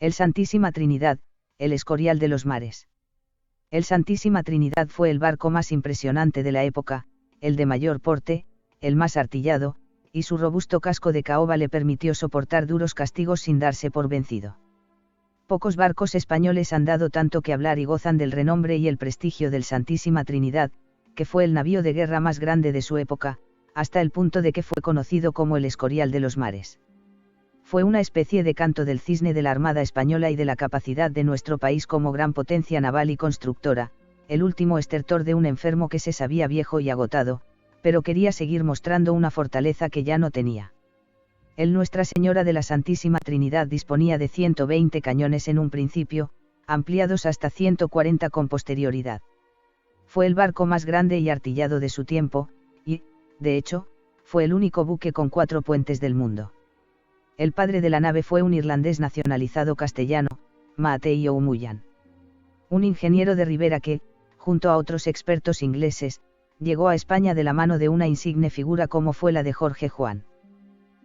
El Santísima Trinidad, el Escorial de los mares. El Santísima Trinidad fue el barco más impresionante de la época, el de mayor porte, el más artillado, y su robusto casco de caoba le permitió soportar duros castigos sin darse por vencido. Pocos barcos españoles han dado tanto que hablar y gozan del renombre y el prestigio del Santísima Trinidad, que fue el navío de guerra más grande de su época, hasta el punto de que fue conocido como el Escorial de los mares. Fue una especie de canto del cisne de la Armada Española y de la capacidad de nuestro país como gran potencia naval y constructora, el último estertor de un enfermo que se sabía viejo y agotado, pero quería seguir mostrando una fortaleza que ya no tenía. El Nuestra Señora de la Santísima Trinidad disponía de 120 cañones en un principio, ampliados hasta 140 con posterioridad. Fue el barco más grande y artillado de su tiempo, y, de hecho, fue el único buque con 4 puentes del mundo. El padre de la nave fue un irlandés nacionalizado castellano, Matei O'Mullan. Un ingeniero de Ribera que, junto a otros expertos ingleses, llegó a España de la mano de una insigne figura como fue la de Jorge Juan.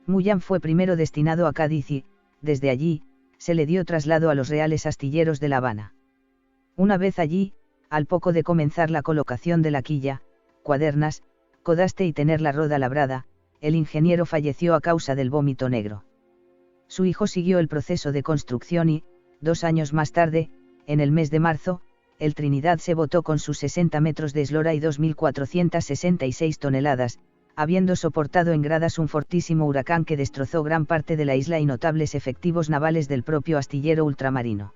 Mullan fue primero destinado a Cádiz y, desde allí, se le dio traslado a los Reales Astilleros de La Habana. Una vez allí, al poco de comenzar la colocación de la quilla, cuadernas, codaste y tener la roda labrada, el ingeniero falleció a causa del vómito negro. Su hijo siguió el proceso de construcción y, 2 años más tarde, en el mes de marzo, el Trinidad se botó con sus 60 metros de eslora y 2.466 toneladas, habiendo soportado en gradas un fortísimo huracán que destrozó gran parte de la isla y notables efectivos navales del propio astillero ultramarino.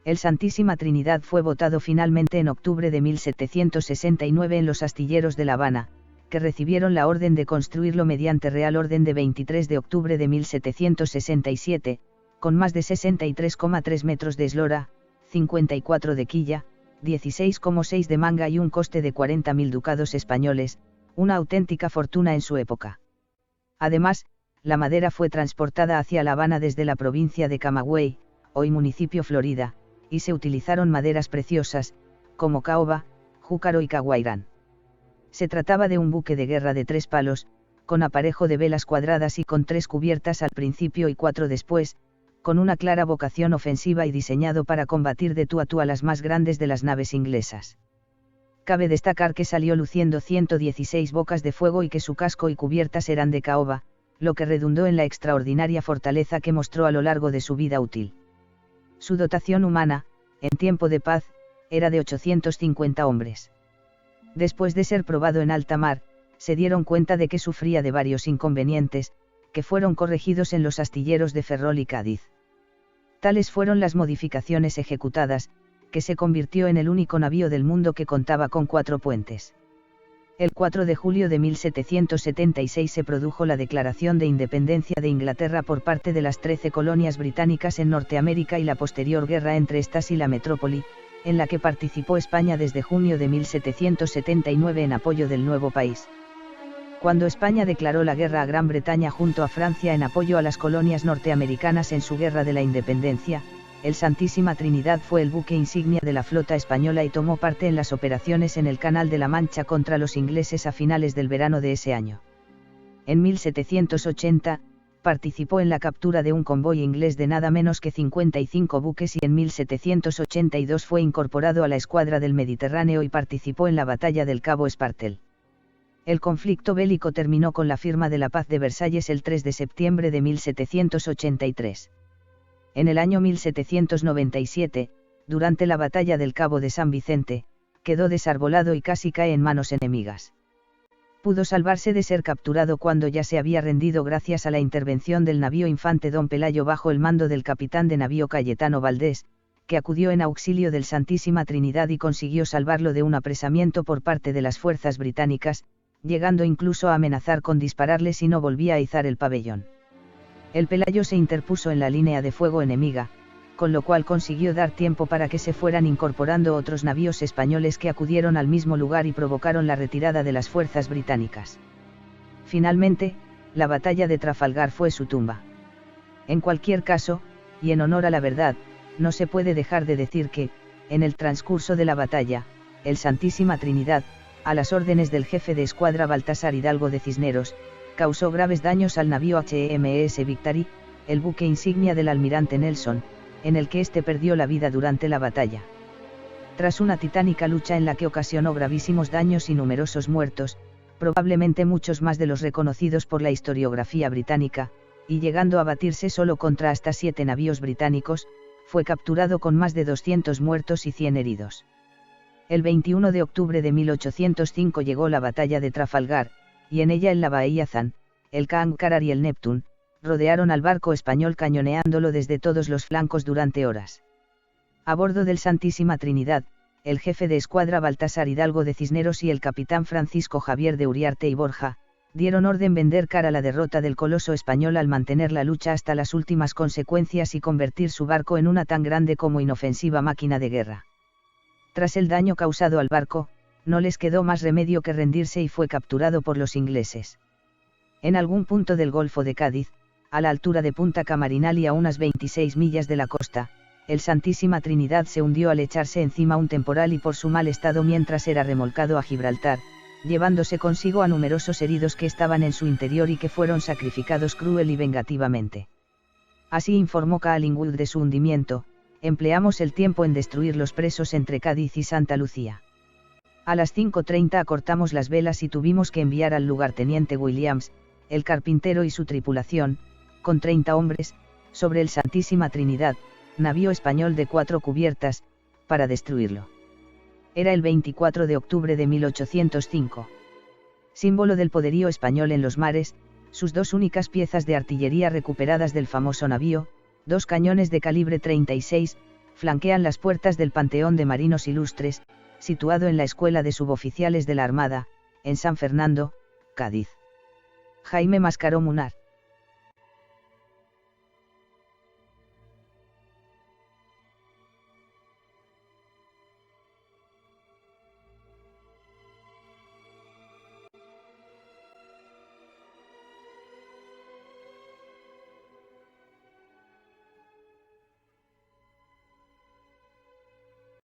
El Santísima Trinidad fue botado finalmente en octubre de 1769 en los astilleros de La Habana, que recibieron la orden de construirlo mediante Real Orden de 23 de octubre de 1767, con más de 63,3 metros de eslora, 54 de quilla, 16,6 de manga y un coste de 40.000 ducados españoles, una auténtica fortuna en su época. Además, la madera fue transportada hacia La Habana desde la provincia de Camagüey, hoy municipio Florida, y se utilizaron maderas preciosas, como caoba, júcaro y caguairán. Se trataba de un buque de guerra de 3 palos, con aparejo de velas cuadradas y con 3 cubiertas al principio y 4 después, con una clara vocación ofensiva y diseñado para combatir de tú a tú a las más grandes de las naves inglesas. Cabe destacar que salió luciendo 116 bocas de fuego y que su casco y cubiertas eran de caoba, lo que redundó en la extraordinaria fortaleza que mostró a lo largo de su vida útil. Su dotación humana, en tiempo de paz, era de 850 hombres. Después de ser probado en alta mar, se dieron cuenta de que sufría de varios inconvenientes, que fueron corregidos en los astilleros de Ferrol y Cádiz. Tales fueron las modificaciones ejecutadas, que se convirtió en el único navío del mundo que contaba con 4 puentes. El 4 de julio de 1776 se produjo la Declaración de Independencia de Inglaterra por parte de las 13 colonias británicas en Norteamérica y la posterior guerra entre estas y la metrópoli, en la que participó España desde junio de 1779 en apoyo del nuevo país. Cuando España declaró la guerra a Gran Bretaña junto a Francia en apoyo a las colonias norteamericanas en su guerra de la independencia, el Santísima Trinidad fue el buque insignia de la flota española y tomó parte en las operaciones en el Canal de la Mancha contra los ingleses a finales del verano de ese año. En 1780, participó en la captura de un convoy inglés de nada menos que 55 buques y en 1782 fue incorporado a la escuadra del Mediterráneo y participó en la batalla del Cabo Espartel. El conflicto bélico terminó con la firma de la Paz de Versalles el 3 de septiembre de 1783. En el año 1797, durante la batalla del Cabo de San Vicente, quedó desarbolado y casi cae en manos enemigas. Pudo salvarse de ser capturado cuando ya se había rendido gracias a la intervención del navío Infante Don Pelayo bajo el mando del capitán de navío Cayetano Valdés, que acudió en auxilio del Santísima Trinidad y consiguió salvarlo de un apresamiento por parte de las fuerzas británicas, llegando incluso a amenazar con dispararle si no volvía a izar el pabellón. El Pelayo se interpuso en la línea de fuego enemiga, con lo cual consiguió dar tiempo para que se fueran incorporando otros navíos españoles que acudieron al mismo lugar y provocaron la retirada de las fuerzas británicas. Finalmente, la batalla de Trafalgar fue su tumba. En cualquier caso, y en honor a la verdad, no se puede dejar de decir que, en el transcurso de la batalla, el Santísima Trinidad, a las órdenes del jefe de escuadra Baltasar Hidalgo de Cisneros, causó graves daños al navío HMS Victory, el buque insignia del almirante Nelson, en el que éste perdió la vida durante la batalla. Tras una titánica lucha en la que ocasionó gravísimos daños y numerosos muertos, probablemente muchos más de los reconocidos por la historiografía británica, y llegando a batirse solo contra hasta 7 navíos británicos, fue capturado con más de 200 muertos y 100 heridos. El 21 de octubre de 1805 llegó la batalla de Trafalgar, y en ella en la bahía Zan, el Kankar y el Neptune, rodearon al barco español cañoneándolo desde todos los flancos durante horas. A bordo del Santísima Trinidad, el jefe de escuadra Baltasar Hidalgo de Cisneros y el capitán Francisco Javier de Uriarte y Borja, dieron orden vender cara a la derrota del coloso español al mantener la lucha hasta las últimas consecuencias y convertir su barco en una tan grande como inofensiva máquina de guerra. Tras el daño causado al barco, no les quedó más remedio que rendirse y fue capturado por los ingleses. En algún punto del Golfo de Cádiz, a la altura de Punta Camarinal y a unas 26 millas de la costa, el Santísima Trinidad se hundió al echarse encima un temporal y por su mal estado mientras era remolcado a Gibraltar, llevándose consigo a numerosos heridos que estaban en su interior y que fueron sacrificados cruel y vengativamente. Así informó Collingwood de su hundimiento: empleamos el tiempo en destruir los presos entre Cádiz y Santa Lucía. A las 5:30 acortamos las velas y tuvimos que enviar al lugarteniente Williams, el carpintero y su tripulación, con 30 hombres, sobre el Santísima Trinidad, navío español de 4 cubiertas, para destruirlo. Era el 24 de octubre de 1805. Símbolo del poderío español en los mares, sus 2 únicas piezas de artillería recuperadas del famoso navío, 2 cañones de calibre 36, flanquean las puertas del Panteón de Marinos Ilustres, situado en la Escuela de Suboficiales de la Armada, en San Fernando, Cádiz. Jaime Mascaró Munar.